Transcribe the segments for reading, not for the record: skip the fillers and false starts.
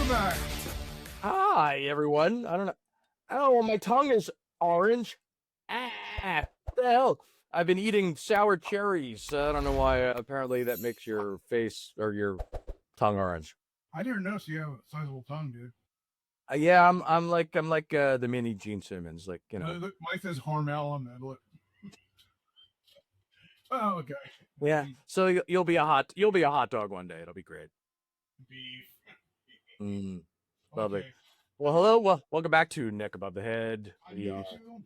Welcome back. Hi, everyone. I don't know. Oh, my tongue is orange. What the hell? I've been eating sour cherries. I don't know why. Apparently, that makes your face or your tongue orange. I didn't notice you have a sizable tongue, dude. Yeah, I'm like the mini Gene Simmons, like Look, mine says Hormel on that. Look. Oh, okay. Yeah. So you'll be a hot dog one day. It'll be great. Beef. Mm, lovely. Okay. Well, hello. Well, welcome back to Neck Above the Head. How do you feel?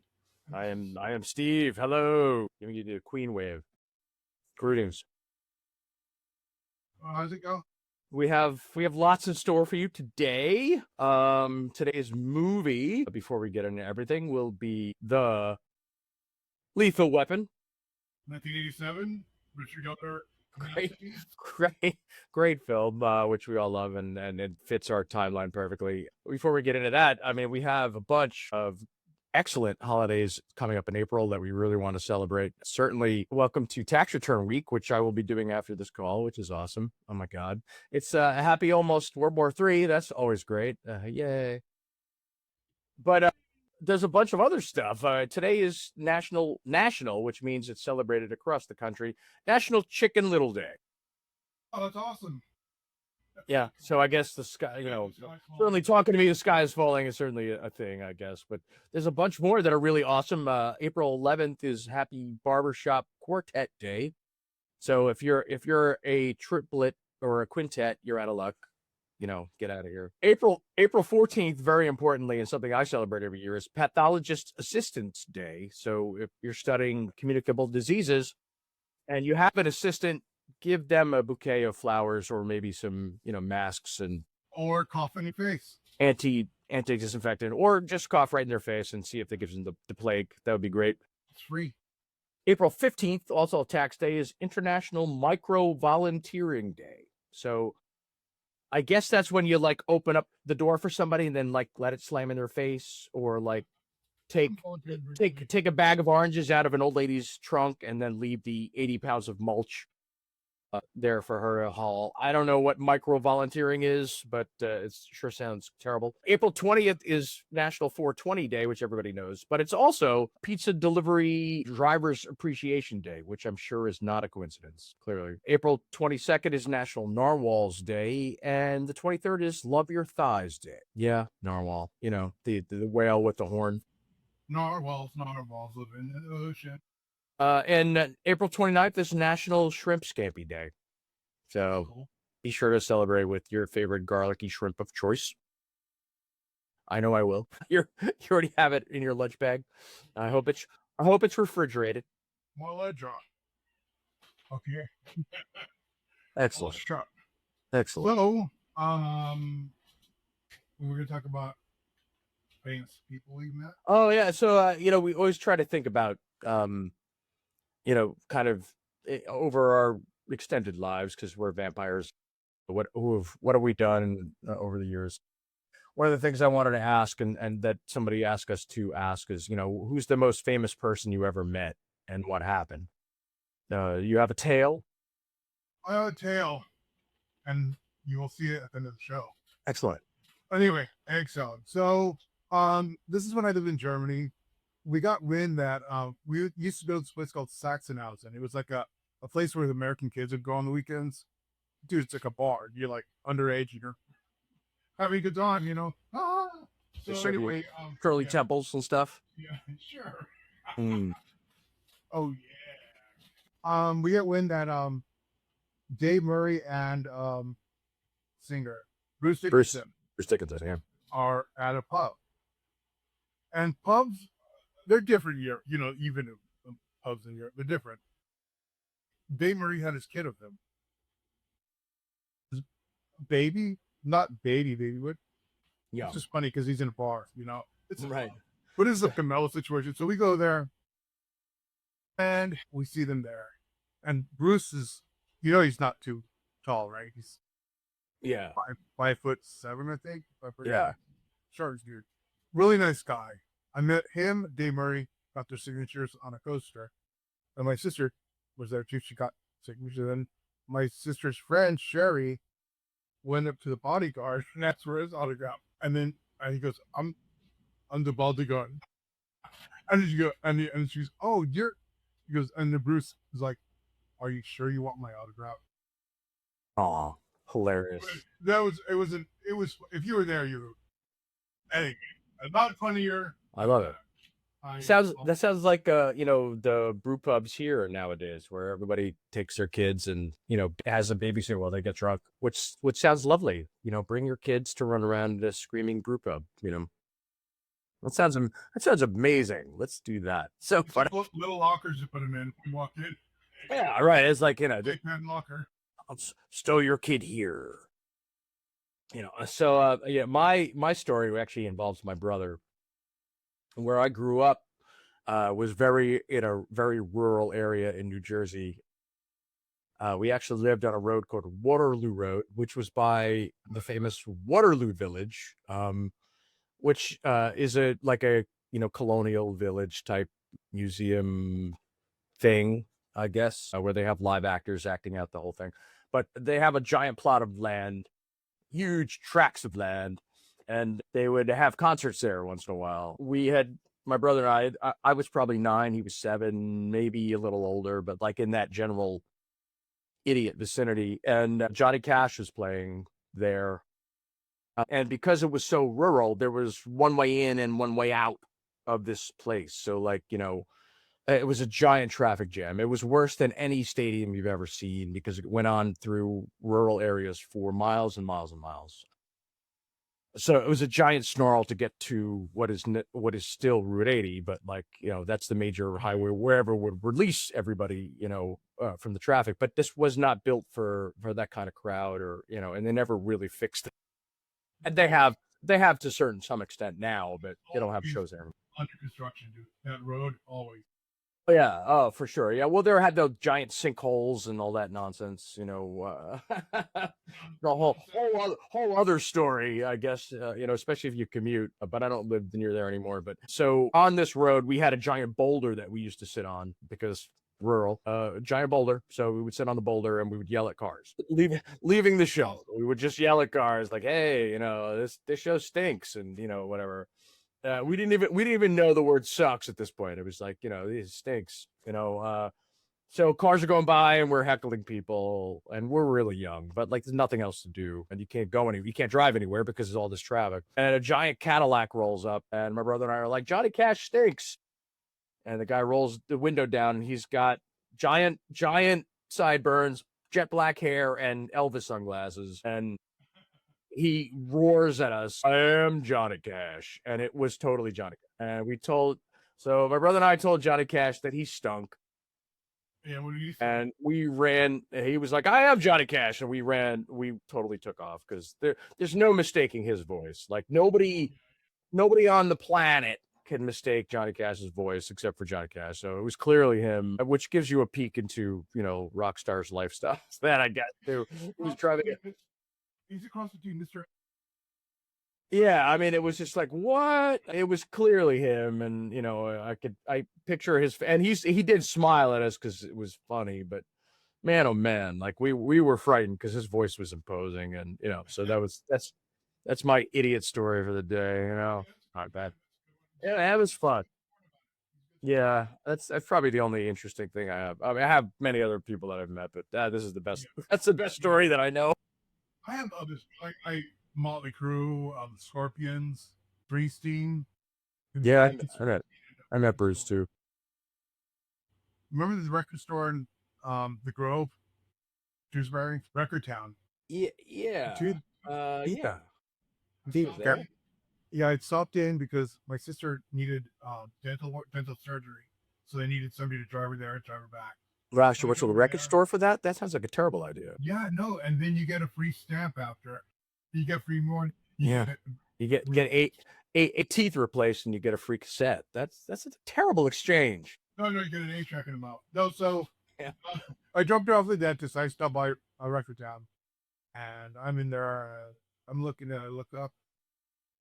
I am Steve. Hello. Giving you the Queen wave. Greetings. How's it go? We have lots in store for you today. Today's movie, before we get into everything, will be The Lethal Weapon. 1987. Richard Gere. Great film, which we all love, and it fits our timeline perfectly. Before we get into that, I mean, we have a bunch of excellent holidays coming up in April that we really want to celebrate. Certainly, welcome to tax return week, which I will be doing after this call, which is awesome. Oh my God. It's a happy almost World War III. That's always great. Yay. But there's a bunch of other stuff. Today is national, which means it's celebrated across the country. National Chicken Little Day. Oh, that's awesome. Yeah, so I guess the sky, certainly talking to me, the sky is falling is certainly a thing, I guess. But there's a bunch more that are really awesome. April 11th is Happy Barbershop Quartet Day. So if you're a triplet or a quintet, you're out of luck. Get out of here. April 14th, very importantly, and something I celebrate every year, is Pathologist Assistance Day. So if you're studying communicable diseases and you have an assistant, give them a bouquet of flowers or maybe some, masks and or cough in your face. Anti-disinfectant, or just cough right in their face and see if that gives them the plague. That would be great. It's free. April 15th, also tax day, is International Micro Volunteering Day. So I guess that's when you open up the door for somebody and then let it slam in their face, or take a bag of oranges out of an old lady's trunk and then leave the 80 pounds of mulch there for her to haul. I don't know what micro volunteering is, but it sure sounds terrible. April 20th is National 420 Day, which everybody knows, but it's also Pizza Delivery Drivers Appreciation Day, which I'm sure is not a coincidence, clearly. April 22nd is National Narwhals Day, and the 23rd is Love Your Thighs Day. Yeah, narwhal, the whale with the horn. Narwhals live in the ocean. And April 29th is National Shrimp Scampi Day. So cool. Be sure to celebrate with your favorite garlicky shrimp of choice. I know I will. You already have it in your lunch bag. I hope it's refrigerated. My leg drop. Okay. Excellent. Excellent. So, we're gonna talk about famous people leaving that. Oh yeah. So we always try to think about kind of over our extended lives, because we're vampires. What have we done over the years? One of the things I wanted to ask, and that somebody asked us to ask, is who's the most famous person you ever met and what happened? You have a tale? I have a tale, and you will see it at the end of the show. Excellent. Anyway, excellent. So this is when I lived in Germany. We got wind that we used to go to this place called Sachsenhausen. It was like a place where the American kids would go on the weekends. Dude, it's like a bar. You're like underage, you're having a good time, So anyway, curly temples and stuff. Yeah, sure. Mm. Oh yeah. We get wind that Dave Murray and singer Bruce Dickinson are at a pub. And pubs, they're different here, even pubs in Europe, they're different. Dave Murray had his kid with him. His baby, not baby, what? Yeah. It's just funny because he's in a bar, It's right. But it's a Camelo situation. So we go there and we see them there. And Bruce is, he's not too tall, right? He's 5'7", I think. Yeah. Short dude. Really nice guy. I met him, Dave Murray, got their signatures on a coaster. And my sister was there too. She got signatures. And my sister's friend, Sherry, went up to the bodyguard and asked for his autograph. And then he goes, I'm the bodyguard. And she go, and she's, oh, you're, he goes, and then Bruce is like, are you sure you want my autograph? Aw, hilarious. That was, it was, if you were there, you, anyway, about funnier. I love it. That sounds like the brew pubs here nowadays, where everybody takes their kids and has a babysitter while they get drunk, which sounds lovely. Bring your kids to run around a screaming brew pub. That sounds amazing. Let's do that. So funny. Little lockers to put them in. We walk in. Yeah, right. It's like Big pen locker. I'll stow your kid here. So yeah, my story actually involves my brother. Where I grew up was in a very rural area in New Jersey. We actually lived on a road called Waterloo Road, which was by the famous Waterloo Village, which is a colonial village type museum thing, I guess, where they have live actors acting out the whole thing. But they have a giant plot of land, huge tracts of land, and they would have concerts there once in a while. We had, my brother and I was probably 9, he was 7, maybe a little older, but like in that general idiot vicinity. And Johnny Cash was playing there. And because it was so rural, there was one way in and one way out of this place. So it was a giant traffic jam. It was worse than any stadium you've ever seen because it went on through rural areas for miles and miles and miles. So it was a giant snarl to get to what is still Route 80, but that's the major highway wherever would release everybody, from the traffic. But this was not built for that kind of crowd, or and they never really fixed it. And they have to some extent now, but they don't have shows there. Under construction, dude. That road always. Oh, yeah. Oh, for sure. Yeah. Well, there had those giant sinkholes and all that nonsense. The whole other story, I guess. Especially if you commute. But I don't live near there anymore. But so on this road, we had a giant boulder that we used to sit on because rural. Giant boulder. So we would sit on the boulder and we would yell at cars. Leaving the show, we would just yell at cars like, "Hey, this show stinks," and whatever. We didn't even know the word sucks at this point. It was like, this stinks, so cars are going by and we're heckling people and we're really young, but there's nothing else to do. And you can't drive anywhere because of all this traffic. And a giant Cadillac rolls up and my brother and I are like, Johnny Cash stinks. And the guy rolls the window down and he's got giant sideburns, jet black hair, and Elvis sunglasses. And he roars at us, I am Johnny Cash. And it was totally Johnny Cash. And so my brother and I told Johnny Cash that he stunk. Yeah, what did you say? And we ran. He was like, I am Johnny Cash. And we totally took off because there's no mistaking his voice. Nobody on the planet can mistake Johnny Cash's voice except for Johnny Cash. So it was clearly him, which gives you a peek into, rock stars' lifestyles that I got to. He was driving it. He's across the street, Mr. Yeah, I mean, it was just like, what? It was clearly him, and I picture and he did smile at us because it was funny, but man, oh man, we were frightened because his voice was imposing, and so that's my idiot story for the day. Not bad. Yeah, that was fun. Yeah, that's probably the only interesting thing I have. I mean, I have many other people that I've met, but this is the best. That's the best story that I know. I have others. I Motley Crue, Scorpions, Springsteen. Yeah, I met Bruce too. Remember the record store in the Grove, Dewsbury, Record Town? Yeah. Yeah. Yeah, I stopped in because my sister needed dental surgery, so they needed somebody to drive her there and drive her back. Gosh, you went to the record store for that? That sounds like a terrible idea. Yeah, no, and then you get a free stamp after. You get free more. You get eight teeth replaced and you get a free cassette. That's a terrible exchange. No, you get an 8-track in the mouth. No, so I dropped her off the dentist. I stopped by a record town, and I'm in there. I'm looking at. I look up.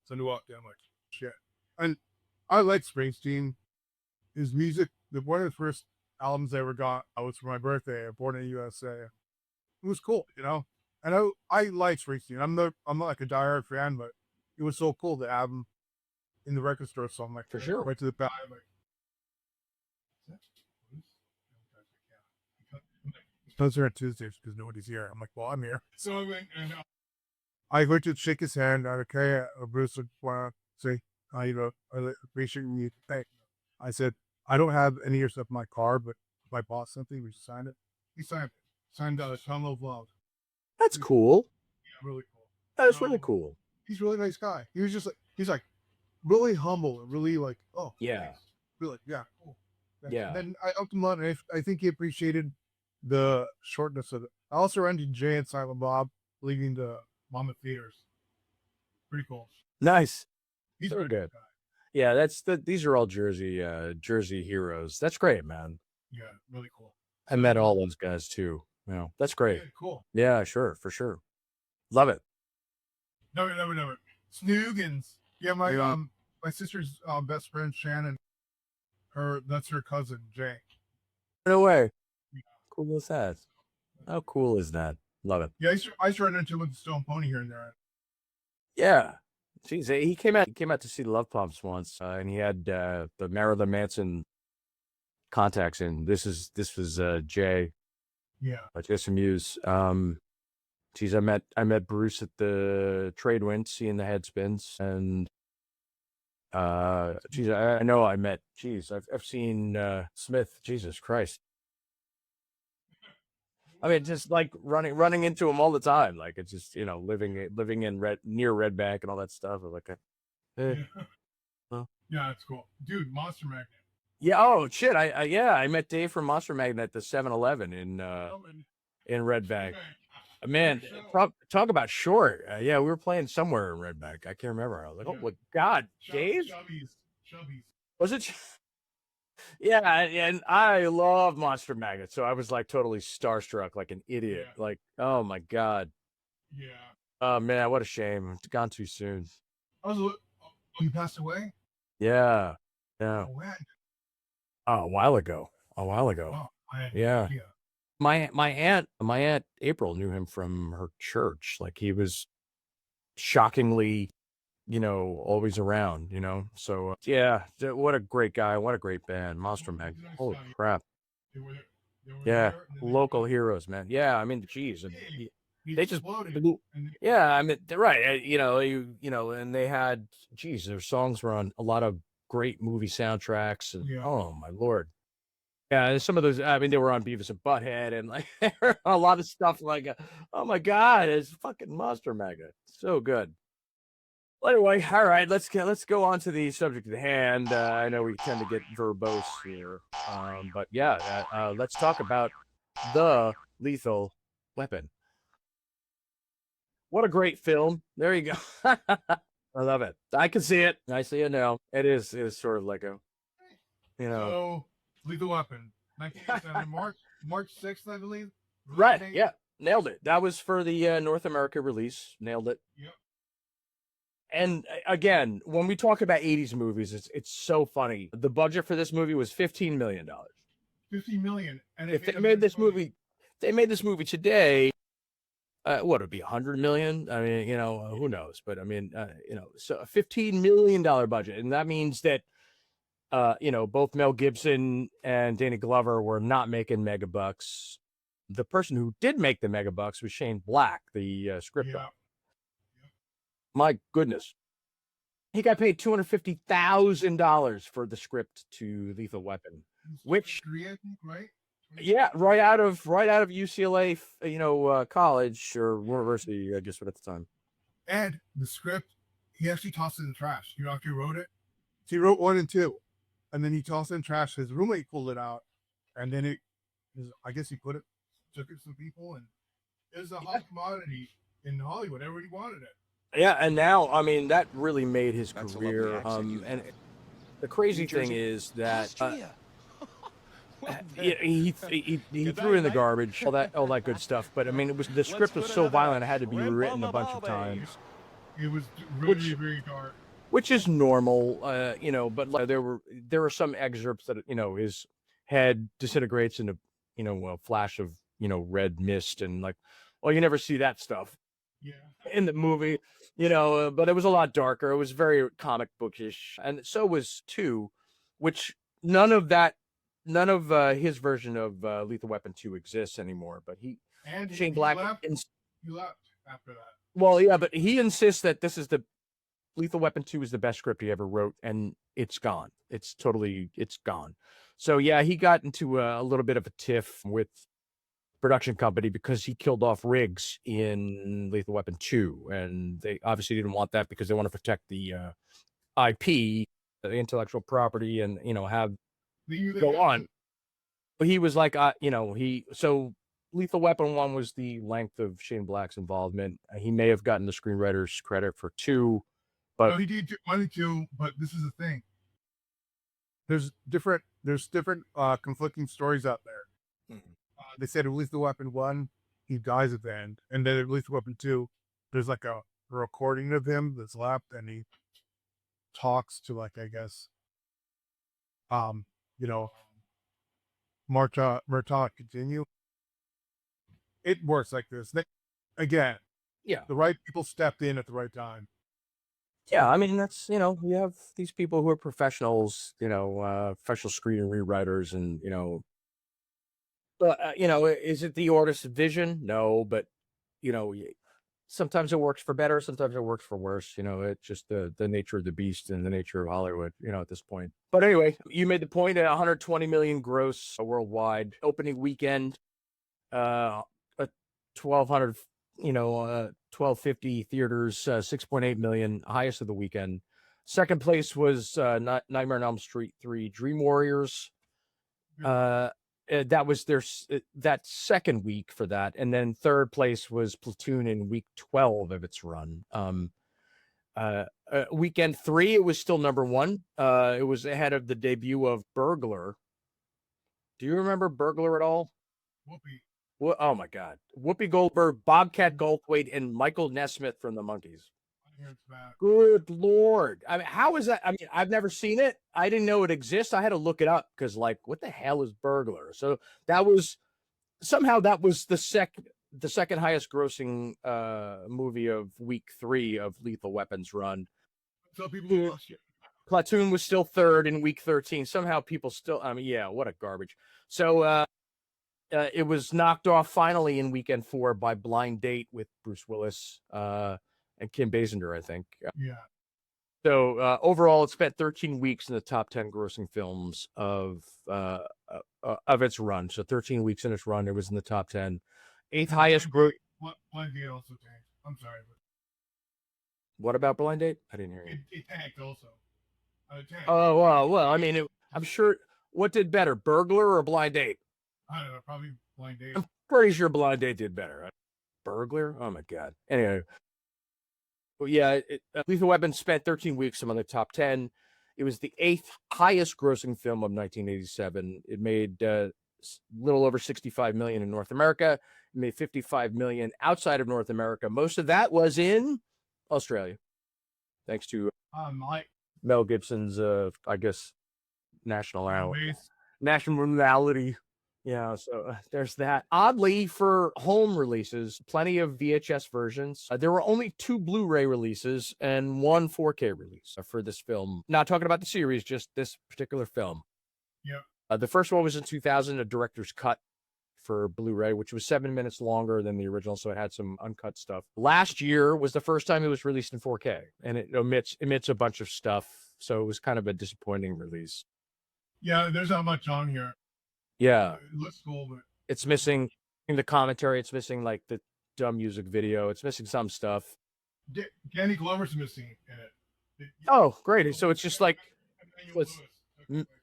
So I walk down like shit, and I like Springsteen. His music. One of the first albums I ever got was for my birthday. Born in the USA. It was cool, And I like Springsteen. I'm not like a diehard fan, but it was so cool to have him in the record store. So I'm like, For sure. went to the back. I'm like, those are on Tuesdays because nobody's here. I'm like, well, I'm here. So I went and I went to shake his hand. Okay, Bruce would want to say, I appreciate you. Thank you. I said, I don't have any of your stuff in my car, but if I bought something, we signed it. He signed it. Signed Tunnel of Love. That's cool. Yeah, really cool. That's really cool. He's a really nice guy. He was just like, he's like really humble and really like, oh, yeah, nice. Really, yeah, cool. Yeah. And then I helped him out, and I think he appreciated the shortness of it. I also ran into Jay and Silent Bob leaving the Mama Theaters. Pretty cool. Nice. He's very good. Yeah, these are all Jersey heroes. That's great, man. Yeah, really cool. I met all those guys too. Yeah, that's great. Yeah, cool. Yeah, sure, for sure. Love it. Never. Snoogans. Yeah, my sister's best friend Shannon. That's her cousin Jay. No way. Yeah. Cool as that. How cool is that? Love it. Yeah, I used to run into him with the Stone Pony here and there. Yeah. Jeez, he came out to see the Love Pumps once, and he had the Marilyn Manson contacts in. This was Jay. Yeah. Just Muse. Geez, I met Bruce at the Trade Wind, seeing the head spins, and geez, I know I met. Geez, I've seen Smith. Jesus Christ. I mean, just like running into him all the time. Like it's just, living in near Red Bank and all that stuff. Like, yeah, it's cool, dude. Monster Magnet. Yeah. Oh shit. I met Dave from Monster Magnet at the 7-Eleven in Red Bank. Man, talk about short. Yeah, we were playing somewhere in Red Bank. I can't remember. I was like, oh my God, Dave. Chubbies. Was it? Yeah, and I love Monster Magnet, so I was like totally starstruck, like an idiot. Yeah. Like, oh my God. Yeah. Oh man, what a shame. It's gone too soon. You passed away? Yeah. Yeah. When? A while ago. Oh, yeah. My aunt April knew him from her church. Like he was shockingly, always around, so yeah, what a great guy, what a great band, Monster Mag. Holy crap. Yeah, local heroes, man. Yeah, I mean, geez, they just, yeah, I mean, they're right, and they had, geez, their songs were on a lot of great movie soundtracks, and oh my Lord. Yeah, some of those, I mean, they were on Beavis and Butthead, and like a lot of stuff like, oh my God, it's fucking Monster Magnet. So good. Well, anyway, all right, let's go on to the subject at hand. I know we tend to get verbose here, but yeah, let's talk about The Lethal Weapon. What a great film! There you go. I love it. I can see it. I see it now. It is sort of like a, So, Lethal Weapon, 1987, March 6th, I believe. Right. Yeah, nailed it. That was for the North America release. Nailed it. Yep. And again, when we talk about 80s movies, it's so funny. The budget for this movie was $15 million. $15 million. And if they made this movie today, what would it be, $100 million? I mean, who knows? But I mean, so a $15 million budget, and that means that both Mel Gibson and Danny Glover were not making mega bucks. The person who did make the mega bucks was Shane Black, the script author. My goodness. He got paid $250,000 for the script to Lethal Weapon, which, right? Yeah, right out of UCLA, college or university, I guess, at the time. And the script, he actually tossed it in the trash. You know, after he wrote it, he wrote 1 and 2, and then he tossed it in trash. His roommate pulled it out, and then I guess he took it to some people, and it was a hot commodity in Hollywood. Everybody wanted it. Yeah, and now, I mean, that really made his career. And the crazy thing is that he threw it in the garbage, all that good stuff. But I mean, the script was so violent; it had to be rewritten a bunch of times. It was really very dark, which is normal, But like, there were some excerpts that his head disintegrates into a flash of red mist, and like Well, you never see that stuff Yeah. in the movie, but it was a lot darker. It was very comic bookish, and so was 2, which none of his version of Lethal Weapon 2 exists anymore. But Shane Black he left after that. Well, yeah, but he insists that this is the Lethal Weapon 2 is the best script he ever wrote, and it's gone. It's gone. So yeah, he got into a little bit of a tiff with production company because he killed off Riggs in Lethal Weapon 2, and they obviously didn't want that because they want to protect the IP, the intellectual property, and have go on. But he was like, so Lethal Weapon 1 was the length of Shane Black's involvement. He may have gotten the screenwriter's credit for 2, but no, he did 1 and 2. But this is the thing: there's different conflicting stories out there. Mhm. They said at Lethal Weapon 1, he dies at the end, and then at Lethal Weapon 2, there's like a recording of him that's left, and he talks to, like, I guess, Murtaugh continue. It works like this. Again, yeah, the right people stepped in at the right time. yeah. I mean, that's you have these people who are professionals, professional screen rewriters, and but is it the artist's vision? No, but sometimes it works for better, sometimes it works for worse. It's just the nature of the beast and the nature of Hollywood, at this point. But anyway, you made the point at 120 million gross worldwide opening weekend, 1,200, 1,250 theaters, 6.8 million, highest of the weekend. Second place was Nightmare on Elm Street 3 Dream Warriors. That was that second week for that, and then third place was Platoon in week 12 of its run. Weekend 3, it was still number 1. It was ahead of the debut of Burglar. Do you remember Burglar at all? Whoopi. Oh my God, Whoopi Goldberg, Bobcat Goldthwait, and Michael Nesmith from the Monkees. Good Lord. I mean, how is that? I mean, I've never seen it. I didn't know it exists. I had to look it up because, like, what the hell is Burglar? So that was the second highest grossing movie of week 3 of Lethal Weapon's run. So people lost you. Platoon was still third in week 13. Somehow people still, I mean, yeah, what a garbage. So it was knocked off finally in weekend 4 by Blind Date with Bruce Willis and Kim Basinger, I think. Yeah. So overall, it spent 13 weeks in the top 10 grossing films of its run. So 13 weeks in its run, it was in the top 10. Eighth highest gross. Blind Date also tanked. I'm sorry. What about Blind Date? I didn't hear you. It tanked also. Oh, well, I mean, I'm sure. What did better, Burglar or Blind Date? I don't know, probably Blind Date. I'm pretty sure Blind Date did better. Burglar? Oh my God. Anyway. Well, yeah, Lethal Weapon spent 13 weeks among the top 10. It was the 8th highest grossing film of 1987. It made a little over 65 million in North America. It made 55 million outside of North America. Most of that was in Australia, thanks to Mel Gibson's, I guess, nationality. Yeah, so there's that. Oddly, for home releases, plenty of VHS versions. There were only 2 Blu-ray releases and 1 4K release for this film. Not talking about the series, just this particular film. Yeah. The first one was in 2000, a director's cut for Blu-ray, which was 7 minutes longer than the original, so it had some uncut stuff. Last year was the first time it was released in 4K, and it emits a bunch of stuff, so it was kind of a disappointing release. Yeah, there's not much on here. Yeah. It looks cool, but it's missing in the commentary. It's missing, like, the dumb music video. It's missing some stuff. Danny Glover's missing in it. Oh, great. So it's just like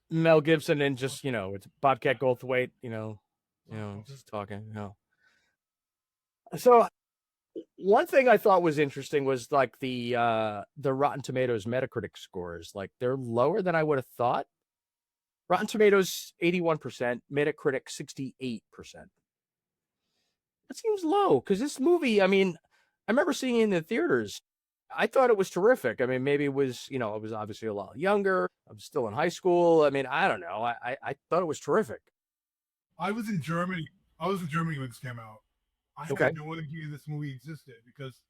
Mel Gibson and just, it's Bobcat Goldthwait, just talking, So one thing I thought was interesting was, like, the Rotten Tomatoes Metacritic scores. Like, they're lower than I would have thought. Rotten Tomatoes 81%, Metacritic 68%. That seems low because this movie, I mean, I remember seeing it in the theaters. I thought it was terrific. I mean, maybe it was, I was obviously a lot younger. I was still in high school. I mean, I don't know. I thought it was terrific. I was in Germany when this came out. I Okay. had no idea this movie existed because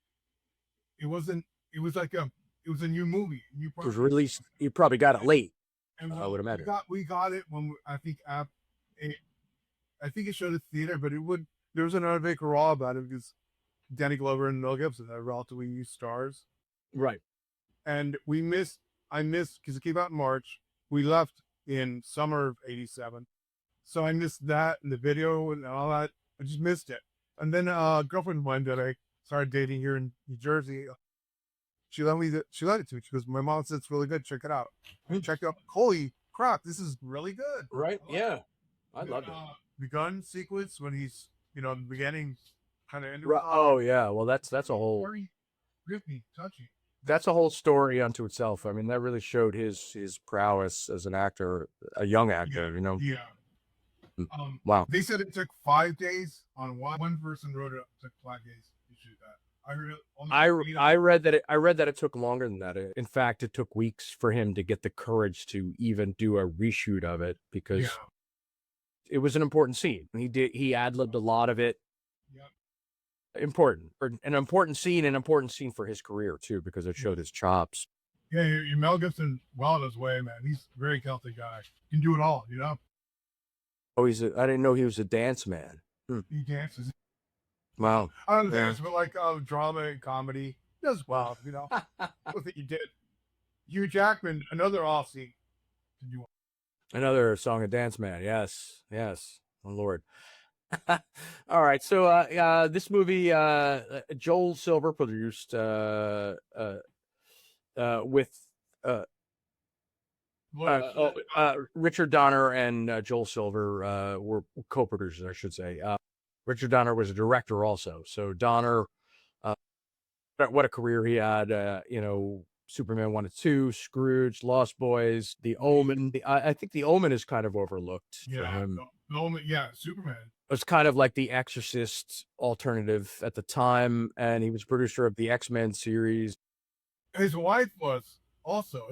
it wasn't. It was like it was a new movie. New It was released. You probably got it late. And I would imagine. we got it when I think it showed at theater, but there was another big hurrah about it because Danny Glover and Mel Gibson are relatively new stars. Right. And I missed because it came out in March. We left in summer of '87. So I missed that and the video and all that. I just missed it. And then a girlfriend of mine that I started dating here in New Jersey, she let it to me. She goes, "My mom said it's really good. Check it out." Check it out. Holy crap, this is really good. Right? Yeah. I loved it. The gun sequence when he's, in the beginning, kind of ended. Oh yeah. Well, that's a whole. Very grippy, touchy. That's a whole story unto itself. I mean, that really showed his prowess as an actor, a young actor. Yeah. Wow. They said it took 5 days on one person wrote it. Took 5 days to shoot that. I read that it took longer than that. In fact, it took weeks for him to get the courage to even do a reshoot of it because it was an important scene. He ad-libbed a lot of it. Important, or an important scene for his career too, because it showed his chops. Yeah, Mel Gibson, well on his way, man. He's a very talented guy. He can do it all, Oh, I didn't know he was a dance man. He dances. Wow. I don't dance, but like drama and comedy, he does well, With it, you did. Hugh Jackman, another Aussie. Another song and dance man. Yes. Oh Lord. All right. So this movie, Joel Silver produced with Richard Donner and Joel Silver were co-producers, I should say. Richard Donner was a director also. So Donner, what a career he had. Superman 1 and 2, Scrooge, Lost Boys, The Omen. I think The Omen is kind of overlooked for him. The Omen, Superman. It was kind of like the Exorcist alternative at the time, and he was producer of the X-Men series. His wife also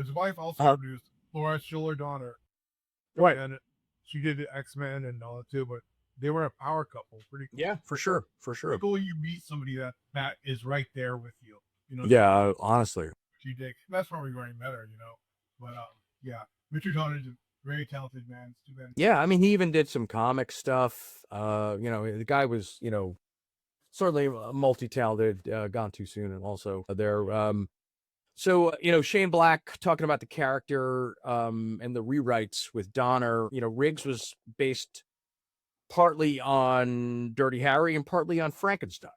produced Laura Schuler Donner. Right. And she did the X-Men and all that too, but they were a power couple. Pretty cool. Yeah, for sure. Pretty cool you meet somebody that is right there with you. Yeah, honestly. She did. That's probably where I met her, But Richard Donner is a very talented man. It's too bad. Yeah, I mean, he even did some comic stuff. The guy was, certainly multi-talented, gone too soon, and also there. Shane Black talking about the character and the rewrites with Donner. Riggs was based partly on Dirty Harry and partly on Frankenstein.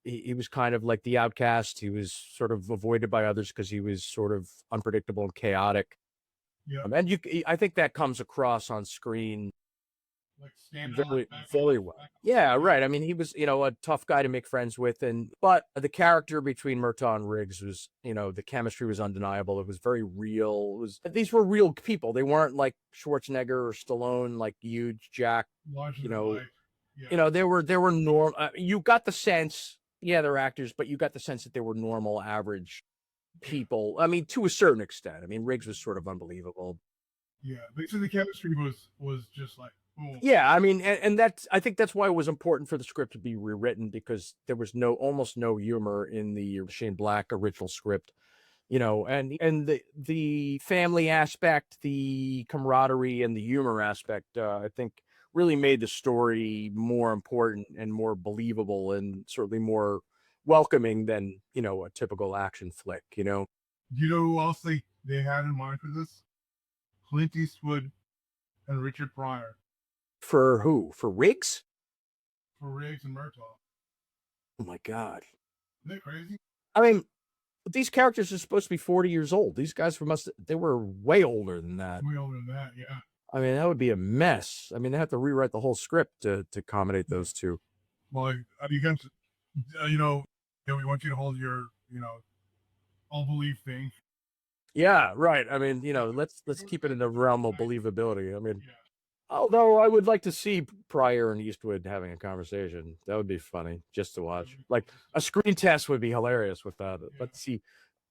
He was kind of like the outcast. He was sort of avoided by others because he was sort of unpredictable and chaotic. Yeah. I think that comes across on screen like very well. Yeah, right. I mean, he was, a tough guy to make friends with, but the character between Murtaugh and Riggs was, the chemistry was undeniable. It was very real. These were real people. They weren't like Schwarzenegger or Stallone, like huge Jack. They were normal. You got the sense, they're actors, but you got the sense that they were normal, average people. I mean, to a certain extent. I mean, Riggs was sort of unbelievable. Yeah, but so the chemistry was just like. Yeah, I mean, and I think that's why it was important for the script to be rewritten, because there was almost no humor in the Shane Black original script, and the family aspect, the camaraderie, and the humor aspect, I think really made the story more important and more believable and certainly more welcoming than, a typical action flick, Do you know who else they had in mind for this? Clint Eastwood and Richard Pryor. For who? For Riggs? For Riggs and Murtaugh. Oh my God. Isn't that crazy? I mean, these characters are supposed to be 40 years old. These guys they were way older than that. Way older than that, yeah. I mean, that would be a mess. I mean, they have to rewrite the whole script to accommodate those two. Well, we want you to hold your, all belief thing. Yeah, right. I mean, let's keep it in the realm of believability. I mean, although I would like to see Pryor and Eastwood having a conversation. That would be funny just to watch. Like a screen test would be hilarious with that. Yeah. Let's see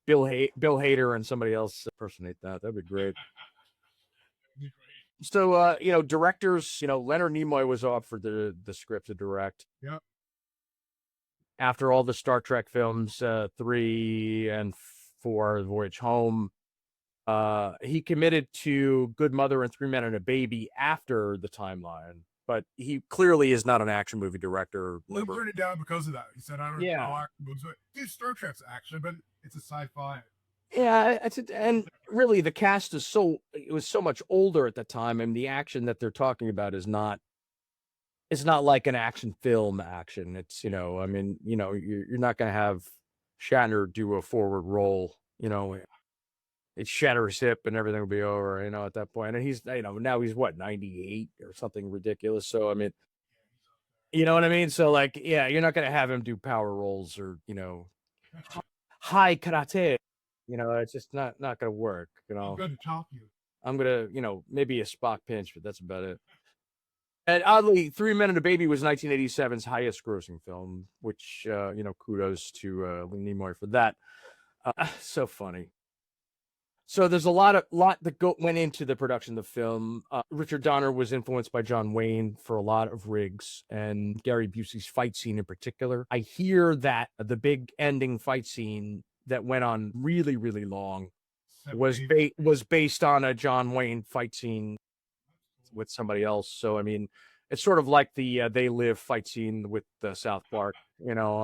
Bill Hader and somebody else impersonate that. That'd be great. So, directors, Leonard Nimoy was off for the script to direct. Yeah. after all the Star Trek films, 3 and 4, Voyage Home. He committed to Good Mother and Three Men and a Baby after the timeline, but he clearly is not an action movie director. Well, he turned it down because of that. He said, "I don't Yeah. know action movies." Dude, Star Trek's action, but it's a sci-fi. Yeah, and really the cast is it was so much older at the time, and the action that they're talking about is not. It's not like an action film action. It's, you know, I mean, you know, you're not going to have Shatner do a forward roll, you know, it shatter his hip and everything will be over, you know, at that point. And he's, you know, now he's what, 98 or something ridiculous. So, I mean, you know what I mean? So, like, yeah, you're not going to have him do power rolls or, you know, high karate. You know, it's just not going to work, you know. I'm going to chop you. I'm going to, you know, maybe a Spock pinch, but that's about it. And oddly, Three Men and a Baby was 1987's highest grossing film, which, you know, kudos to Lee Nimoy for that. So funny. So there's a lot that went into the production of the film. Richard Donner was influenced by John Wayne for a lot of rigs, and Gary Busey's fight scene in particular. I hear that the big ending fight scene that went on really, really long was based on a John Wayne fight scene with somebody else. So I mean, it's sort of like the They Live fight scene with South Park, you know,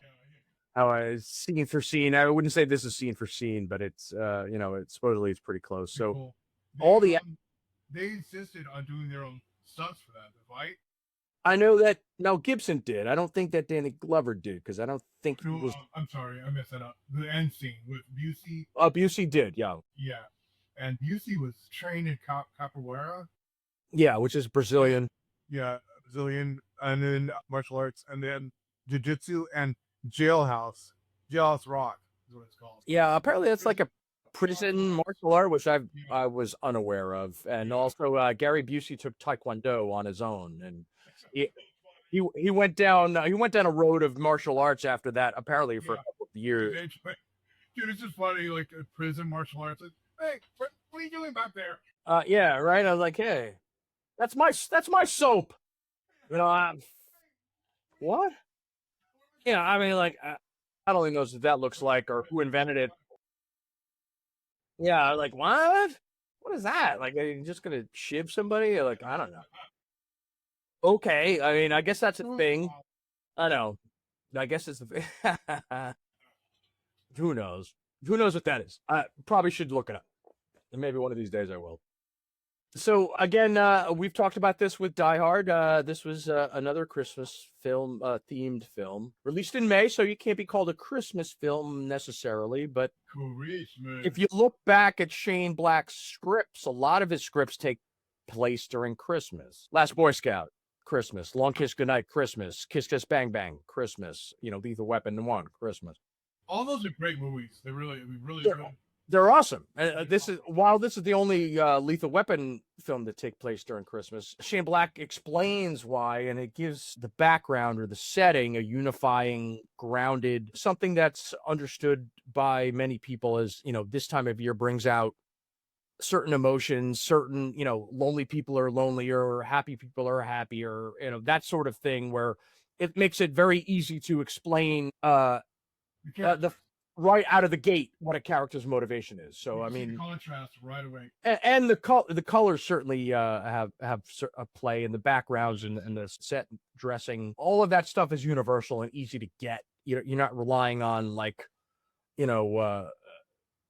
how scene for scene. I wouldn't say this is scene for scene, but it's you know, it's supposedly it's pretty close. So cool. They insisted on doing their own stunts for that fight. I know that Mel Gibson did. I don't think that Danny Glover did, because I don't think he was. I'm sorry, I messed that up. The end scene with Busey. Busey did, yeah. Yeah, and Busey was trained in capoeira. Yeah, which is Brazilian. Yeah, Brazilian, and then martial arts, and then jiu-jitsu and Jailhouse Rock is what it's called. Yeah, apparently that's like a prison martial art, which I was unaware of. And also Gary Busey took Taekwondo on his own, and he went down a road of martial arts after that, apparently for a couple of years. Dude, it's just funny, like a prison martial arts. Like, hey, what are you doing back there? Yeah, right. I was like, hey, that's my soap. You know, what? Yeah, I mean, like, I don't even know what that looks like or who invented it. Yeah, like, what? What is that? Like, are you just gonna shiv somebody? Like, I don't know. Okay, I mean, I guess that's a thing. I know. I guess it's a thing. Who knows? Who knows what that is? I probably should look it up. And maybe one of these days I will. So again, we've talked about this with Die Hard. This was another Christmas film, themed film, released in May, so you can't be called a Christmas film necessarily. But if you look back at Shane Black's scripts, a lot of his scripts take place during Christmas. Last Boy Scout, Christmas. Long Kiss Goodnight, Christmas. Kiss Kiss Bang Bang, Christmas. You know, Lethal Weapon 1, Christmas. All those are great movies. They're really good. They're awesome. While this is the only Lethal Weapon film to take place during Christmas, Shane Black explains why, and it gives the background or the setting a unifying, grounded, something that's understood by many people as, you know, this time of year brings out certain emotions, certain, you know, lonely people are lonelier, happy people are happier, you know, that sort of thing, where it makes it very easy to explain the right out of the gate what a character's motivation is. So I mean, contrast right away, and the colors certainly have a play in the backgrounds and the set dressing. All of that stuff is universal and easy to get. You're not relying on, like, you know,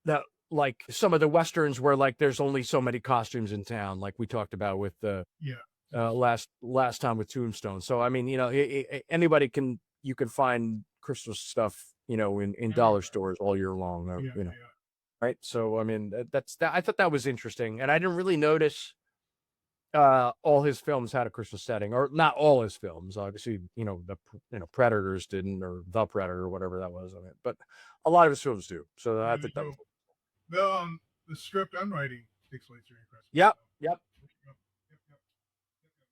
that, like some of the westerns where, like, there's only so many costumes in town, like we talked about with last time with Tombstone. So I mean, you know, anybody you can find Christmas stuff, you know, in dollar stores all year long, you know, right? So I mean, that's that. I thought that was interesting, and I didn't really notice all his films had a Christmas setting, or not all his films. Obviously, you know, Predators didn't, or The Predator, or whatever that was. I mean, but a lot of his films do. So I think that was... the script I'm writing takes place during Christmas. Yep.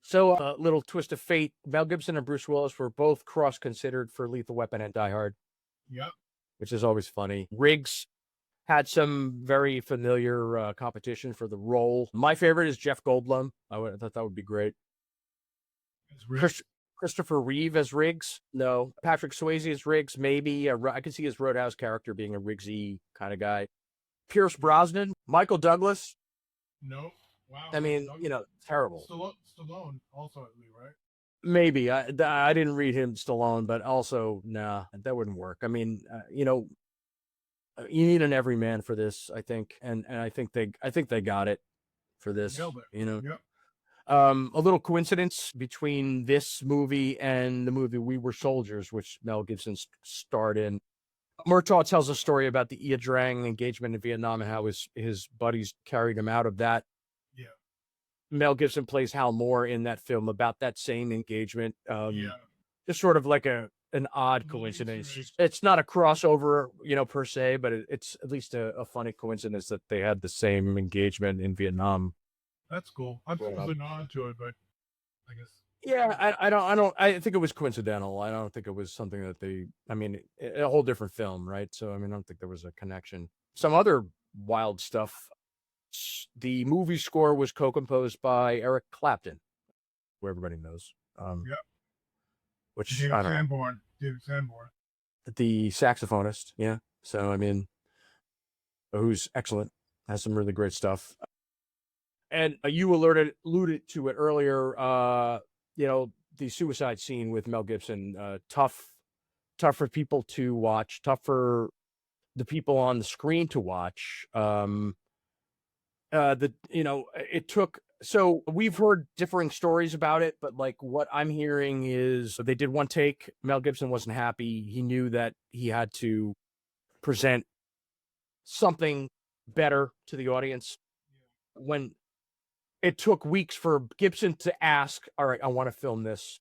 So a little twist of fate. Mel Gibson and Bruce Willis were both cross-considered for Lethal Weapon and Die Hard. Yep. Which is always funny. Riggs had some very familiar competition for the role. My favorite is Jeff Goldblum. I thought that would be great. Christopher Reeve as Riggs. No. Patrick Swayze as Riggs, maybe. I could see his Roadhouse character being a Riggsy kind of guy. Pierce Brosnan, Michael Douglas. No. Wow. I mean, terrible. Stallone also, I believe, right? Maybe. I didn't read him Stallone, but also, nah, that wouldn't work. I mean, you need an everyman for this, I think, and I think they got it for this. Yep. A little coincidence between this movie and the movie We Were Soldiers, which Mel Gibson starred in. Murtaugh tells a story about the Ia Drang engagement in Vietnam and how his buddies carried him out of that. Yeah. Mel Gibson plays Hal Moore in that film about that same engagement. Just sort of like an odd coincidence. It's not a crossover, per se, but it's at least a funny coincidence that they had the same engagement in Vietnam. That's cool. I'm holding on to it, but I guess. Yeah, I think it was coincidental. I don't think it was something that a whole different film, right? So, I don't think there was a connection. Some other wild stuff. The movie score was co-composed by Eric Clapton, who everybody knows. Yep. Which David Sanborn. The saxophonist, yeah. So, who's excellent, has some really great stuff. And you alluded to it earlier, the suicide scene with Mel Gibson, tough for people to watch, tough for the people on the screen to watch. It took, so we've heard differing stories about it, but like what I'm hearing is they did one take. Mel Gibson wasn't happy. He knew that he had to present something better to the audience. When it took weeks for Gibson to ask, all right, I want to film this.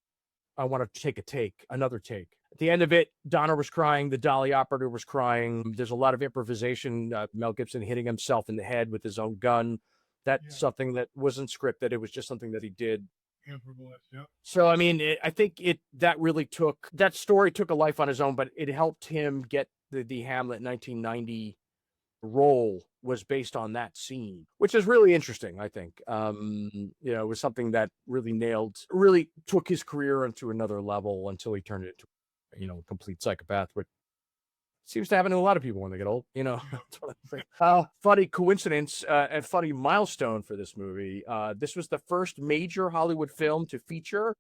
I want to take another take. At the end of it, Donner was crying. The Dolly operator was crying. There's a lot of improvisation. Mel Gibson hitting himself in the head with his own gun. That's something that wasn't scripted. It was just something that he did. So, I think that story took a life on his own, but it helped him get the Hamlet 1990 role was based on that scene, which is really interesting, I think. It was something that really took his career into another level until he turned it into, a complete psychopath, which seems to happen to a lot of people when they get old, That's what I think. Funny coincidence and funny milestone for this movie. This was the first major Hollywood film to feature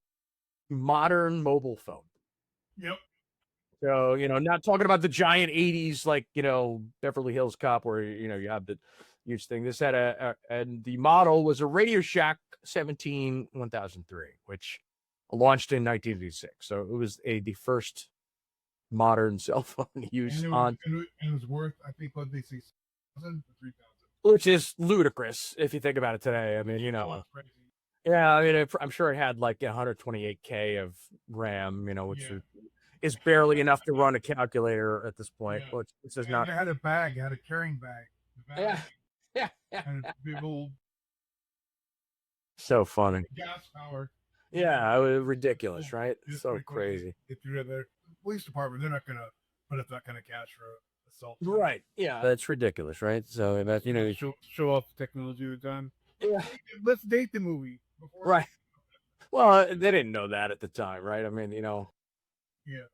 modern mobile phone. Yep. So, not talking about the giant 80s, like, Beverly Hills Cop, where, you have the huge thing. This had and the model was a Radio Shack 17-1003, which launched in 1986. So it was the first modern cell phone used and it was worth, I think, what they say, $3,000. Which is ludicrous if you think about it today. Crazy. Yeah, I'm sure it had like 128K of RAM, which is barely enough to run a calculator at this point. Which is not. It had a bag, it had a carrying bag. Yeah. And people. So funny. Gas power. Yeah, it was ridiculous, right? So crazy. If you're at the police department, they're not gonna put up that kind of cash for assault. Right. Yeah, that's ridiculous, right? So that show off the technology we've done. Yeah. Let's date the movie. Right. Well, they didn't know that at the time, right? Yeah.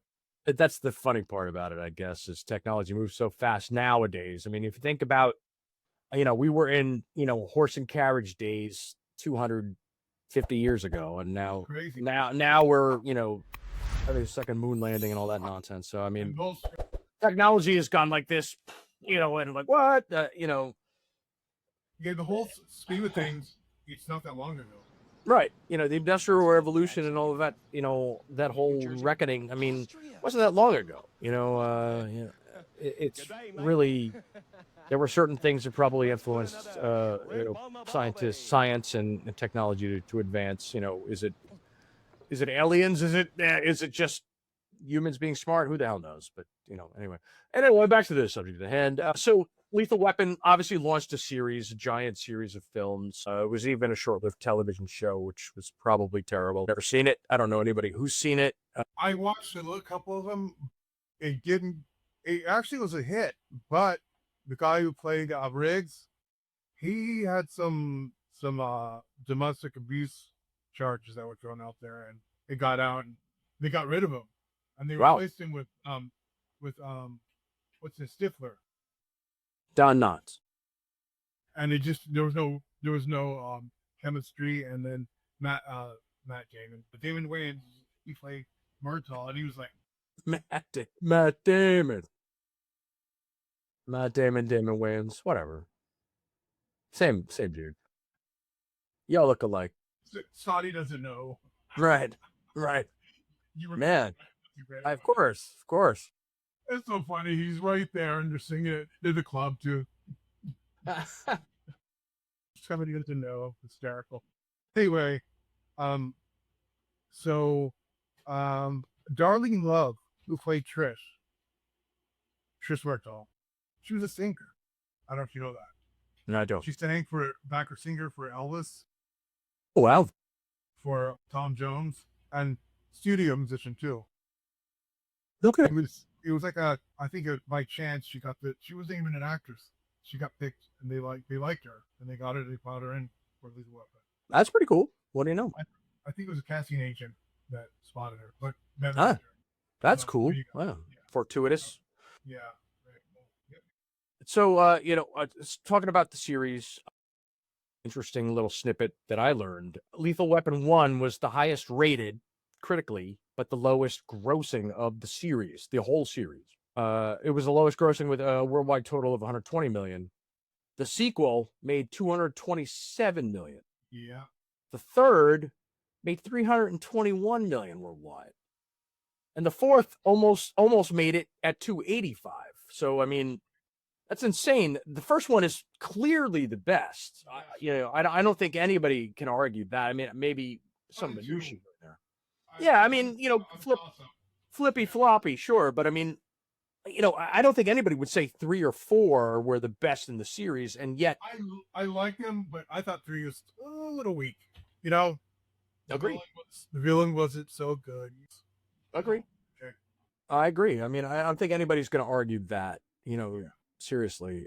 That's the funny part about it, I guess, is technology moves so fast nowadays. If you think about, we were in, horse and carriage days 250 years ago, and now we're, having a second moon landing and all that nonsense. So, technology has gone like this, and like, what? Yeah, the whole scheme of things, it's not that long ago. Right. The Industrial Revolution and all of that, that whole reckoning, wasn't that long ago. It's really, there were certain things that probably influenced science and technology to advance. Is it aliens? Is it just humans being smart? Who the hell knows? But, anyway, back to the subject at hand. So Lethal Weapon obviously launched a giant series of films. It was even a short-lived television show, which was probably terrible. Never seen it. I don't know anybody who's seen it. I watched a couple of them. It actually was a hit, but the guy who played Riggs, he had some domestic abuse charges that were thrown out there, and it got out, and they got rid of him, and they Wow. replaced him with what's his Stifler, Don Knotts. and it just there was no chemistry, and then Matt Damon, but Damon Wayans, he played Murtaugh, and he was like Matt Damon, Damon Wayans, whatever. Same dude. Y'all look alike. Saudi doesn't know. Right. Man, of course. It's so funny. He's right there, and they're singing it in the club too. Somebody doesn't know. Hysterical. Anyway, so, Darlene Love, who played Trish Murtaugh, she was a singer. I don't know if you know that. No, I don't. She sang for backer singer for Elvis. Oh, wow. For Tom Jones, and studio musician too. Okay. It was like I think by chance she wasn't even an actress. She got picked, and they liked her, and they brought her in for Lethal Weapon. That's pretty cool. What do you know? I think it was a casting agent that spotted her, but that's cool. Wow. Yeah. Fortuitous. Yeah. So, talking about the series, interesting little snippet that I learned. Lethal Weapon 1 was the highest rated critically, but the lowest grossing of the series, the whole series. It was the lowest grossing with a worldwide total of 120 million. The sequel made 227 million. Yeah. The third made 321 million worldwide. And the fourth almost made it at 285. So, I mean, that's insane. The first one is clearly the best. I don't think anybody can argue that. I mean, maybe some minutia there. Yeah, I mean, flippy floppy, sure, but I mean, I don't think anybody would say 3 or 4 were the best in the series, and yet I like them, but I thought 3 was a little weak. Agree. The villain wasn't so good. Agree. Okay. I agree. I mean, I don't think anybody's going to argue that. Seriously.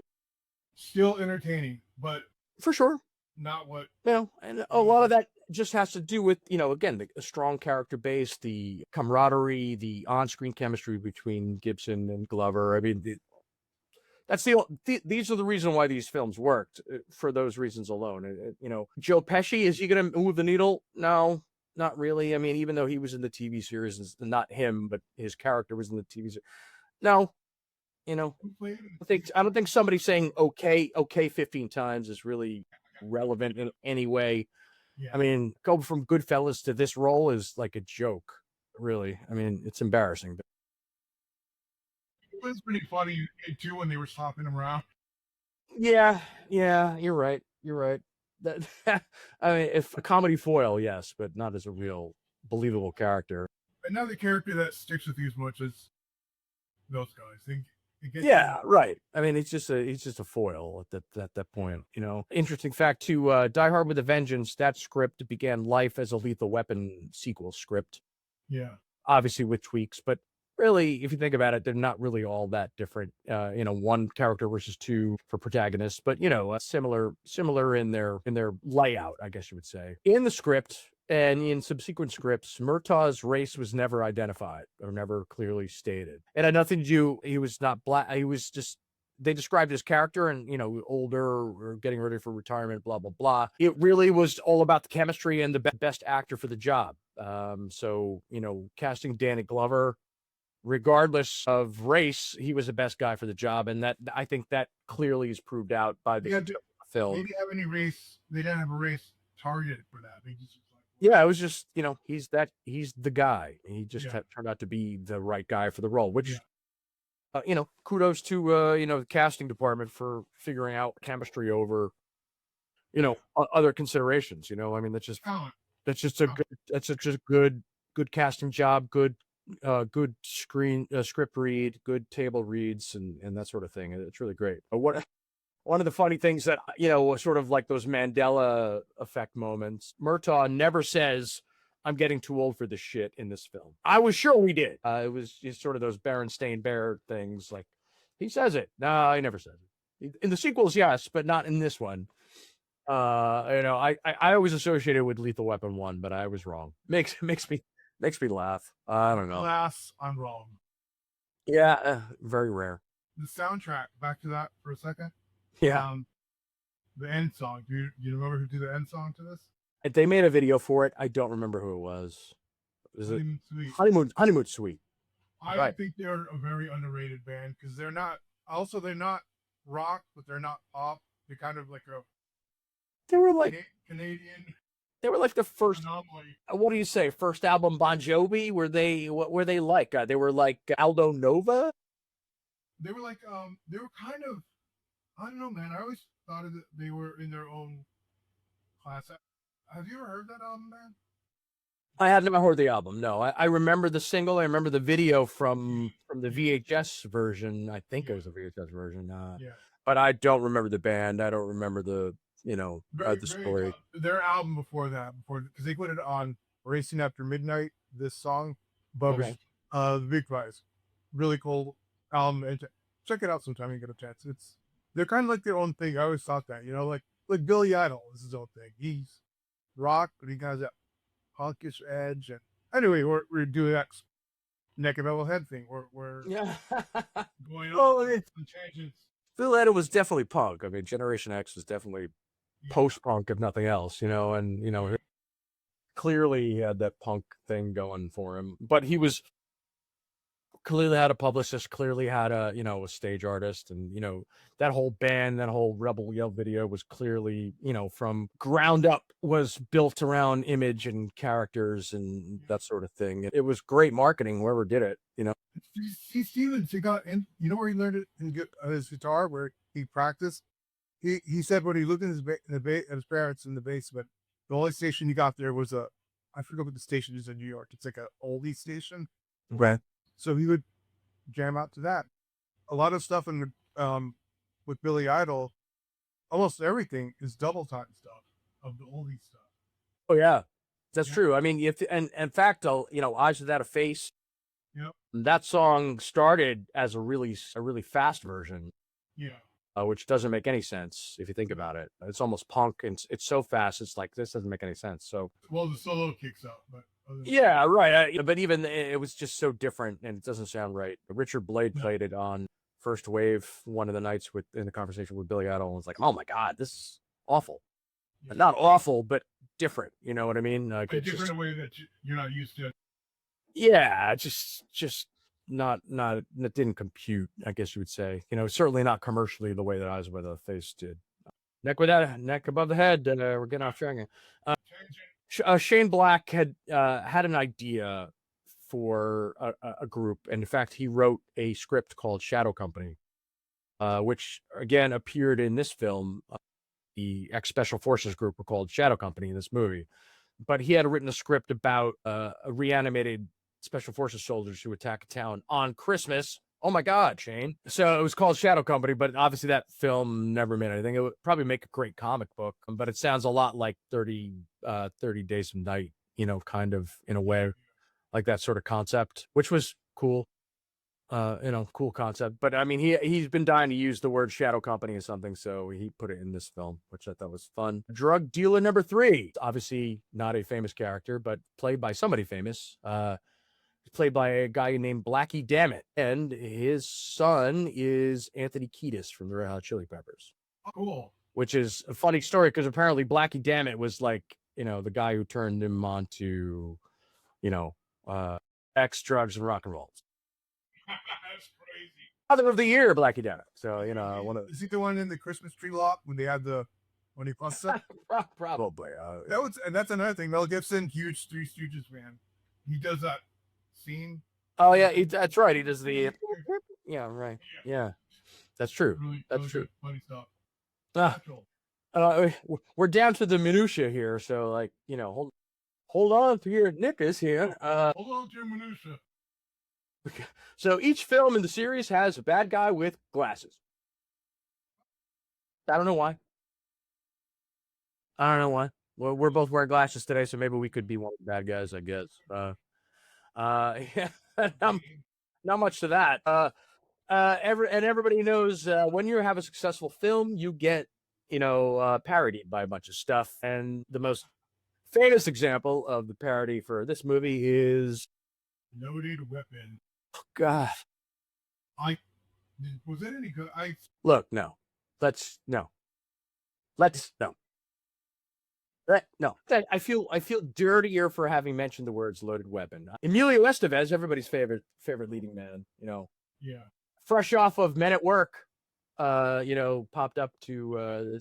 Still entertaining, but for sure. Not what. And a lot of that just has to do with, again, the strong character base, the camaraderie, the on-screen chemistry between Gibson and Glover. I mean, these are the reason why these films worked, for those reasons alone. Joe Pesci, is he going to move the needle? No, not really. I mean, even though he was in the TV series, not him, but his character was in the TV series. No. I don't think somebody saying okay 15 times is really relevant in any way. Yeah. I mean, go from Goodfellas to this role is like a joke, really. I mean, it's embarrassing. It was pretty funny too when they were slapping him around. Yeah, you're right. That I mean, if a comedy foil, yes, but not as a real believable character. Another character that sticks with you as much as those guys. Right. I mean, he's just a foil at that point. Interesting fact too. Die Hard with a Vengeance. That script began life as a Lethal Weapon sequel script. Yeah. Obviously with tweaks, but really, if you think about it, they're not really all that different. One character versus 2 for protagonists, but similar in their layout, I guess you would say. In the script. And in subsequent scripts, Murtaugh's race was never identified or never clearly stated. It had nothing to do. He was not black. He was just. They described his character and older or getting ready for retirement. Blah blah blah. It really was all about the chemistry and the best actor for the job. So casting Danny Glover, regardless of race, he was the best guy for the job, and that I think that clearly is proved out by the film. They didn't have any race. They didn't have a race targeted for that. They just. Yeah, it was just, he's the guy. He just turned out to be the right guy for the role, which, kudos to, the casting department for figuring out chemistry over, other considerations, I mean, that's just a good casting job, good script read, good table reads and that sort of thing. It's really great. One of the funny things that, sort of like those Mandela effect moments, Murtaugh never says, I'm getting too old for this shit in this film. I was sure we did. It was just sort of those Berenstain Bear things. Like, he says it. No, he never says it. In the sequels, yes, but not in this one. I always associated with Lethal Weapon 1, but I was wrong. Makes me Makes me laugh. I don't know. Alas, I'm wrong. Yeah, very rare. The soundtrack, back to that for a second. Yeah. The end song. Do you remember who did the end song to this? They made a video for it. I don't remember who it was. Was it Honeymoon Suite? I think they're a very underrated band because they're not rock, but they're not pop. They're kind of like they were like Canadian. They were like the first anomaly. What do you say? First album Bon Jovi? What were they like? They were like Aldo Nova? They were like they were kind of, I don't know, man. I always thought that they were in their own class. Have you ever heard that album, man? I had never heard the album. No, I remember the single. I remember the video from the VHS version. I think it was a VHS version. But I don't remember the band. I don't remember the the story. Their album before because they put it on Racing After Midnight. This song, Bubba's The Big Prize, really cool album. And check it out sometime you get a chance. They're kind of like their own thing. I always thought that, like Billy Idol is his own thing. He's rock, but he has that punkish edge. And anyway, we're doing that NeckAboveTheHead thing. We're going on some tangents. Bill Idol was definitely punk. I mean, Generation X was definitely post-punk, if nothing else, and clearly he had that punk thing going for him. But he was clearly had a publicist, clearly had a stage artist, and that whole band, that whole Rebel Yell video was clearly from ground up was built around image and characters and that sort of thing. It was great marketing, whoever did it. Steve Stevens, he got in. You know where he learned his guitar, where he practiced. He said when he looked in at his parents in the basement, the only station he got there was I forget what the station is in New York. It's like an oldie station. Right. So he would jam out to that. A lot of stuff with Billy Idol, almost everything is double time stuff of the oldie stuff. Oh yeah, that's true. I mean, and in fact, Eyes Without a Face. Yep. That song started as a really fast version. Yeah. Which doesn't make any sense if you think about it. It's almost punk, and it's so fast. It's like, this doesn't make any sense. So the solo kicks out, but yeah, right. But even it was just so different, and it doesn't sound right. Richard Blade played it on First Wave one of the nights in the conversation with Billy Idol, and was like, "Oh my God, this is awful." Yeah. Not awful, but different. You know what I mean? Like, a different way that you're not used to. Yeah, just not that didn't compute, I guess you would say. Certainly not commercially the way that Eyes Without a Face did. Neck above the head. We're getting off track. Shane Black had an idea for a group, and in fact, he wrote a script called Shadow Company, which again appeared in this film. The ex-Special Forces group were called Shadow Company in this movie, but he had written a script about a reanimated Special Forces soldiers who attack a town on Christmas. Oh my God, Shane. So it was called Shadow Company, but obviously that film never made anything. It would probably make a great comic book, but it sounds a lot like 30 Days of Night, kind of in a way, like that sort of concept, which was cool. Cool concept. But I mean, he's been dying to use the word Shadow Company or something, so he put it in this film, which I thought was fun. Drug dealer number 3, obviously not a famous character, but played by somebody famous. Played by a guy named Blackie Dammit, and his son is Anthony Kiedis from the Red Hot Chili Peppers. Cool. Which is a funny story because apparently Blackie Dammit was like, the guy who turned him on to, X, drugs, and rock and roll. That's crazy. Father of the Year, Blackie Dammit. So is he the one in the Christmas tree lot when they had when he busts it? Probably. And that's another thing. Mel Gibson, huge Three Stooges fan. He does that scene. Oh yeah, that's right. He does the right. Yeah, that's true. That's true. Funny stuff. We're down to the minutia here, so hold on to your knickers here. Hold on to your minutia. So each film in the series has a bad guy with glasses. I don't know why. Well, we're both wearing glasses today, so maybe we could be one of the bad guys, I guess. Not much to that. Everybody knows when you have a successful film, you get parodied by a bunch of stuff, and the most famous example of the parody for this movie is Loaded Weapon. God. Was it any good? Look, no. No. I feel dirtier for having mentioned the words loaded weapon. Emilio Estevez, everybody's favorite leading man, Yeah. Fresh off of Men at Work, popped up to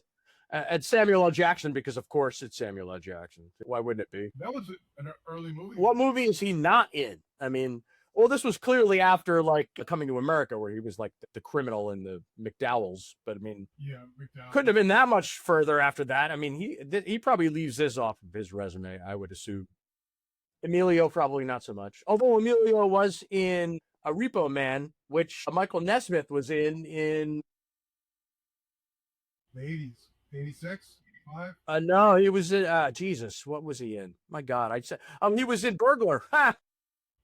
at Samuel L. Jackson, because of course it's Samuel L. Jackson. Why wouldn't it be? That was an early movie. What movie is he not in? I mean, well, this was clearly after like Coming to America, where he was like the criminal in the McDowells. But I mean, yeah, McDowell. Couldn't have been that much further after that. I mean, he probably leaves this off of his resume, I would assume. Emilio probably not so much. Although Emilio was in a Repo Man, which Michael Nesmith was in the 80s, 86, 85. No, he was in Jesus. What was he in? My God, I'd say he was in Burglar. Ha!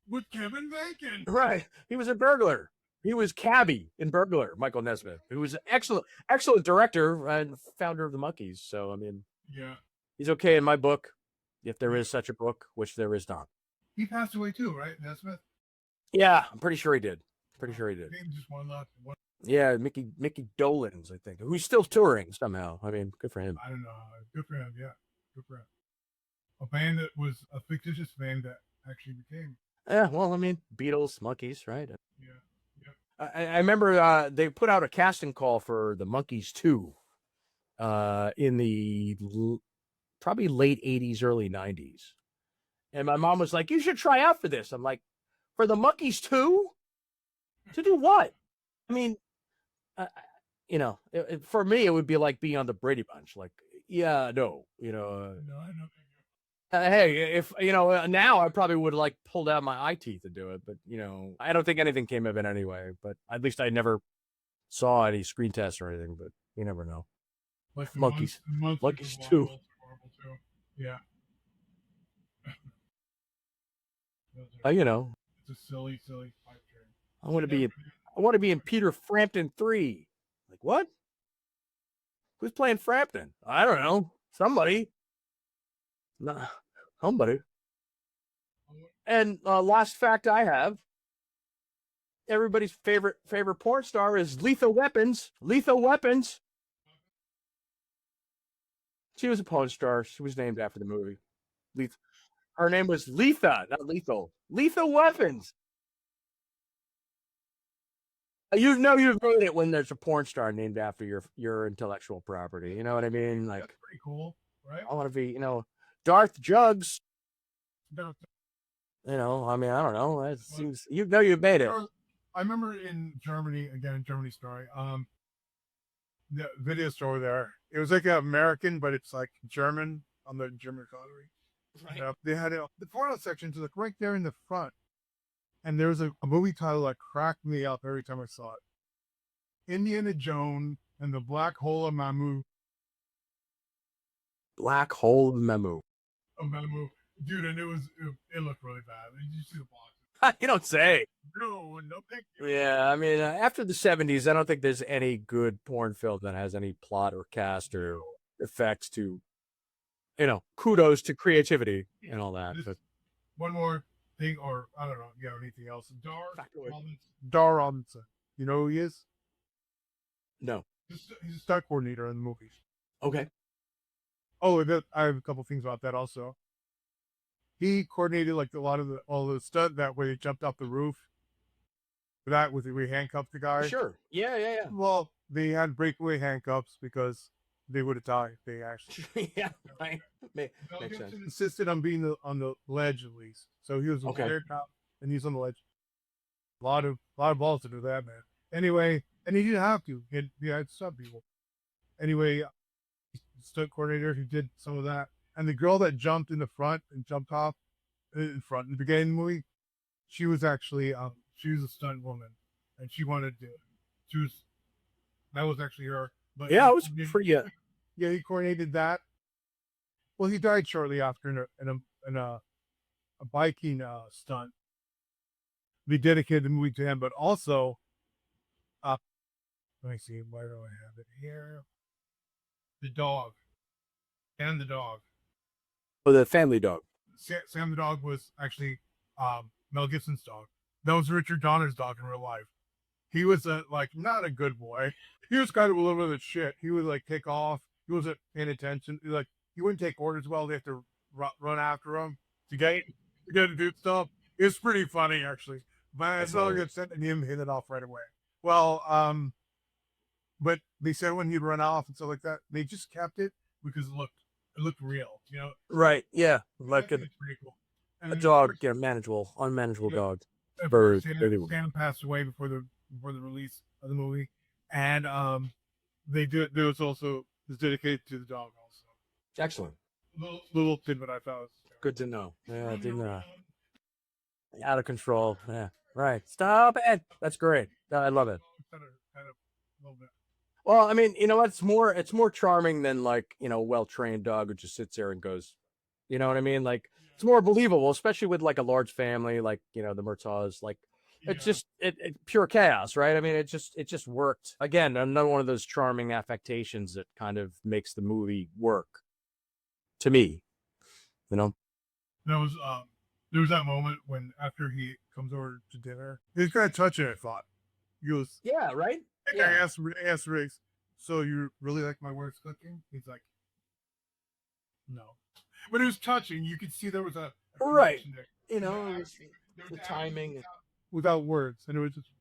With Kevin Bacon. Right, he was in Burglar. He was Cabby in Burglar, Michael Nesmith, who was an excellent director and founder of the Monkees. So, I mean, yeah, he's okay in my book, if there is such a book, which there is not. He passed away too, right, Nesmith? Yeah, I'm pretty sure he did. Just one left. Yeah, Mickey Dolenz, I think, who's still touring somehow. I mean, good for him. I don't know. Good for him, yeah. Good for him. A band that was a fictitious band that actually became. Yeah, well, I mean, Beatles, Monkees, right? Yeah. I remember they put out a casting call for the Monkees 2 in the probably late 80s, early 90s. And my mom was like, you should try out for this. I'm like, for the Monkees 2? To do what? I mean, for me, it would be like being on the Brady Bunch. Like, yeah, no, No, I know. hey, if now I probably would like pulled out my eye teeth to do it, but I don't think anything came of it anyway. But at least I never saw any screen tests or anything. But you never know. Like Monkees 2. Yeah. It's a silly pipe dream. I want to be in Peter Frampton 3. Like what? Who's playing Frampton? I don't know. Somebody. Nah, somebody. And last fact I have: everybody's favorite porn star is Lethal Weapons. Lethal Weapons. She was a porn star. She was named after the movie. Her name was Letha, not Lethal. Lethal Weapons. You've heard it when there's a porn star named after your intellectual property. You know what I mean? Like, that's pretty cool, right? I want to be, Darth Jugs. I mean, I don't know. It seems you've made it. I remember in Germany, story. The video store there. It was like an American, but it's like German on the German economy. Right. They had the porno section to right there in the front. And there was a movie title that cracked me up every time I saw it. Indiana Jones and the Black Hole of Mamu. Black Hole of Mamu. Dude, and it looked really bad. Did you see the box? You don't say. No, thank you. Yeah, I mean, after the 70s, I don't think there's any good porn film that has any plot or cast or effects to, kudos to creativity and all that. But one more thing, or I don't know, anything else. Dar Robinson. You know who he is? No. He's a stunt coordinator in the movies. Okay. Oh, I have a couple things about that also. He coordinated like all the stunt that way he jumped off the roof. That with we handcuffed the guy. Sure. Yeah. Well, they had breakaway handcuffs because they would have died. They actually. Yeah. Right. Makes sense. Insisted on being on the ledge at least. So he was a player cop and he's on the ledge. A lot of balls to do that, man. Anyway, and he didn't have to. He had some people. Anyway, stunt coordinator who did some of that. And the girl that jumped in the front and jumped off in front in the beginning of the movie, she was actually she was a stunt woman, and she wanted to. That was actually her. But yeah, it was for you. Yeah, he coordinated that. Well, he died shortly after in a biking stunt. They dedicated the movie to him, but also, let me see, where do I have it here? The dog. And the dog. Oh, the family dog. Sam the dog was actually Mel Gibson's dog. That was Richard Donner's dog in real life. He was not a good boy. He was kind of a little bit of shit. He would like take off. He wasn't paying attention. Like he wouldn't take orders well. They have to run after him to get to do stuff. It's pretty funny actually. But it's not good set and him hit it off right away. Well, but they said when he'd run off and stuff like that, they just kept it because it looked real, you know. Right? Yeah, like It's pretty cool. And a then, dog, of yeah, unmanageable dog. course, Stan passed away before the release of the movie, and there was also it's dedicated to the dog also. Excellent. Little tidbit I thought was Good to know. Yeah, I didn't out of control. Yeah, right. Stop it. That's great. I love it. kind of a little bit. Well, I mean, you know what? It's more charming than like, you know, a well-trained dog who just sits there and goes, you know what I mean? Like it's more believable, especially with like a large family, like, you know, the Murtaughs, like it's just it pure chaos, right? I mean, it just worked. Again, another one of those charming affectations that kind of makes the movie work to me, you know? There was that moment when after he comes over to dinner, he's kind of touching. I thought he goes, Yeah, right. I asked Riggs, so you really like my worst cooking? He's like, no. But it was touching. You could see there was a right. There. You know, it was the timing without words, and it was just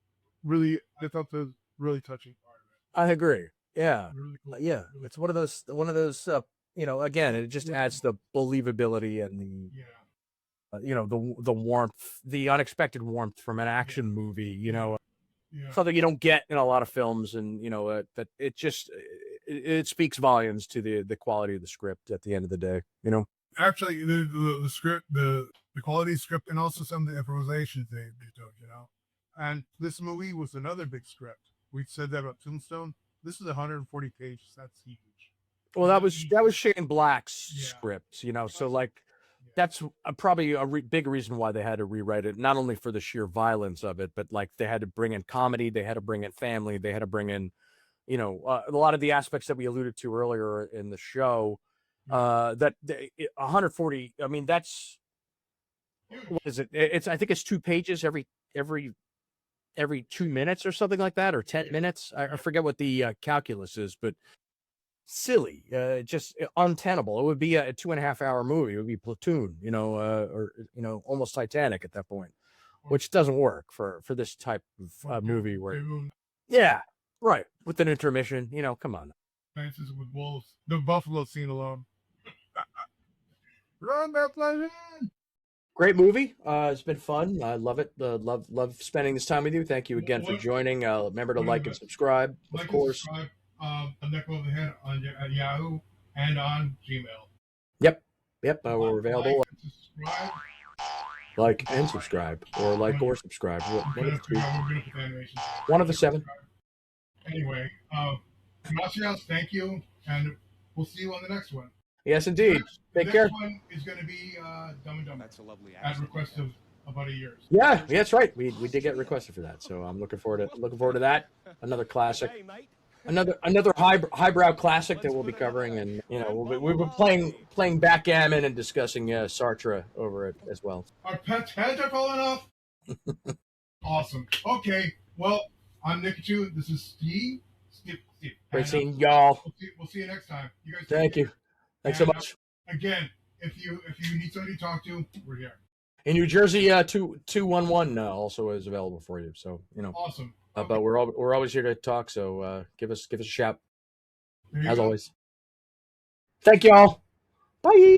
really. I thought that was really touching part of it. I agree. Yeah, really cool. Yeah. Really it's one of those. You know, again, it just adds the believability and the. You know, the warmth, the unexpected warmth from an action movie. You know. Something you don't get in a lot of films, and you know that it just it speaks volumes to the quality of the script at the end of the day. You know, actually, the script, the quality of script, and also some of the improvisations they took. You know, and this movie was another big script. We said that about Tombstone. This is 140 pages. That's huge. Well, that was Shane Black's script. You know, so like. That's probably a big reason why they had to rewrite it, not only for the sheer violence of it, but like they had to bring in comedy, they had to bring in family, they had to bring in, you know, a lot of the aspects that we alluded to earlier in the show. 140. I mean, that's what is it? I think it's 2 pages every 2 minutes or something like that, or 10 minutes. I forget what the calculus is, but. Silly, just untenable. It would be a 2.5 hour movie. It would be Platoon, you know, or you know, almost Titanic at that point, which doesn't work for this type of movie. Where, yeah, right, with an intermission, you know, come on. Dances with wolves. The buffalo scene alone. Run that planet. Great movie. It's been fun. I love it. Love spending this time with you. Thank you again for joining. Remember to like and subscribe, of course. On NeckAboveTheHead on Yahoo and on Gmail. Yep. We're available. Like and subscribe, or like or subscribe. One of the 7. Anyway, gracias, thank you, and we'll see you on the next one. Yes, indeed. Take care. The next one is going to be Dumb and Dumber. That's a lovely at request of about a year. Yeah, that's right. We did get requested for that, so I'm looking forward to that. Another classic. Another highbrow classic that we'll be covering, and you know we've been playing backgammon and discussing Sartre over it as well. Our pets' heads are falling off. Awesome. Okay. Well, I'm Nickachu. This is Steve. Great seeing y'all. We'll see you next time. You guys. Thank you. Thanks so much. Again, if you need somebody to talk to, we're here. In New Jersey, 211 also is available for you. So you know. Awesome. But we're always here to talk, so give us a shout. As always. Thank y'all. Bye.